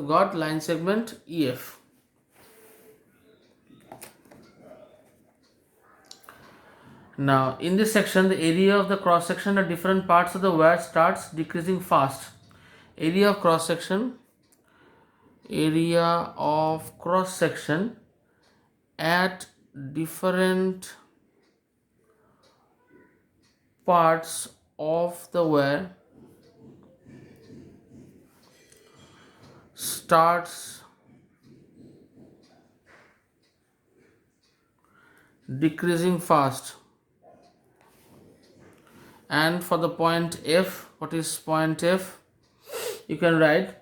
have got line segment EF. Now in this section, the area of the cross section at different parts of the wire starts decreasing fast. Area of cross section at different parts of the wire starts decreasing fast. And for the point F, what is point F? You can write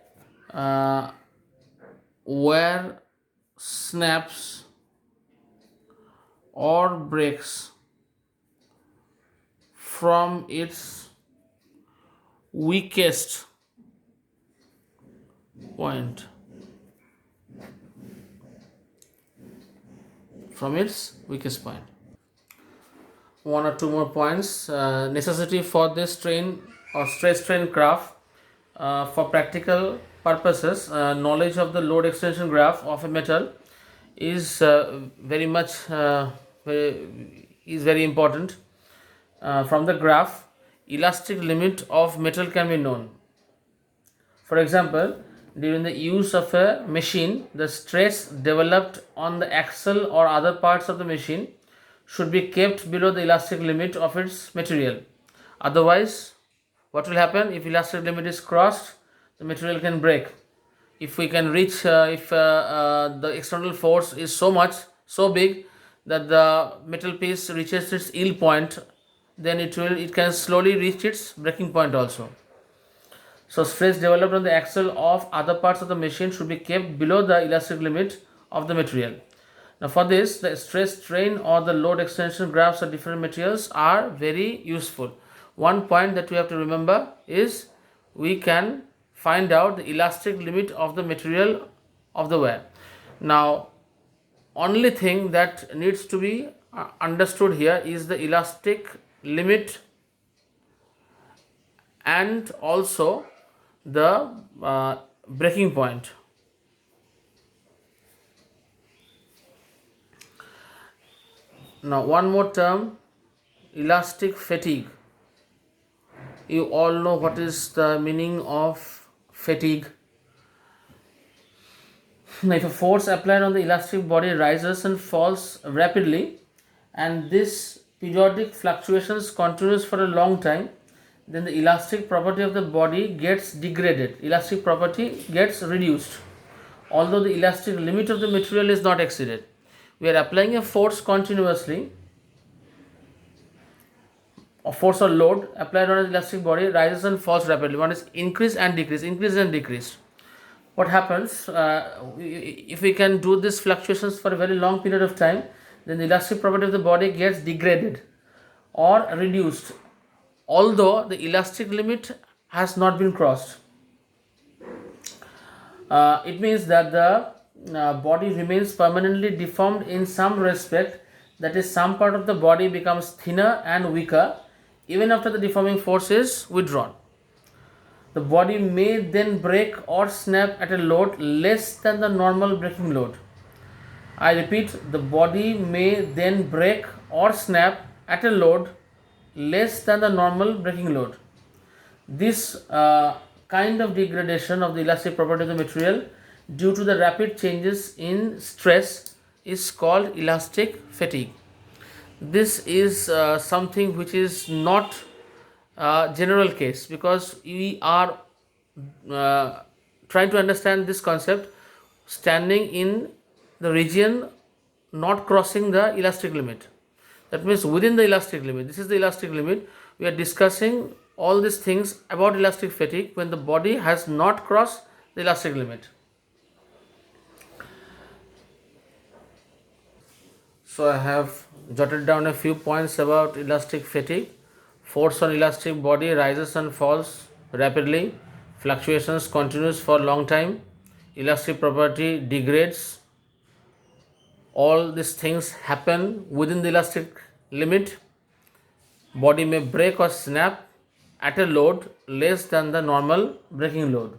wire snaps or breaks from its weakest point. One or two more points. Necessity for this strain or stress strain graph. For practical purposes, knowledge of the load extension graph of a metal is very important. From the graph, elastic limit of metal can be known. For example, during the use of a machine, the stress developed on the axle or other parts of the machine should be kept below the elastic limit of its material. Otherwise, what will happen? If elastic limit is crossed, the material can break. If we can reach, the external force is so big that the metal piece reaches its yield point, then it can slowly reach its breaking point also. So stress developed on the axle of other parts of the machine should be kept below the elastic limit of the material. Now for this, the stress strain or the load extension graphs of different materials are very useful. One point that we have to remember is we can find out the elastic limit of the material of the wire. Now only thing that needs to be understood here is the elastic limit and also the breaking point. Now one more term, elastic fatigue. You all know what is the meaning of fatigue. Now if a force applied on the elastic body rises and falls rapidly, and this periodic fluctuations continues for a long time, then the elastic property of the body gets degraded. Elastic property gets reduced, although the elastic limit of the material is not exceeded. We are applying a force continuously. A force or load applied on an elastic body rises and falls rapidly. One is increase and decrease. What happens if we can do these fluctuations for a very long period of time, then the elastic property of the body gets degraded or reduced, although the elastic limit has not been crossed. It means that the body remains permanently deformed in some respect, that is, some part of the body becomes thinner and weaker even after the deforming force is withdrawn. The body may then break or snap at a load less than the normal breaking load. I repeat, the body may then break or snap at a load less than the normal breaking load. This kind of degradation of the elastic property of the material due to the rapid changes in stress is called elastic fatigue. This is something which is not general case, because we are trying to understand this concept standing in the region not crossing the elastic limit. That means within the elastic limit. This is the elastic limit. We are discussing all these things about elastic fatigue when the body has not crossed the elastic limit. So I have jotted down a few points about elastic fatigue. Force on elastic body rises and falls rapidly. Fluctuations continues for a long time. Elastic property degrades. All these things happen within the elastic limit. Body may break or snap at a load less than the normal breaking load.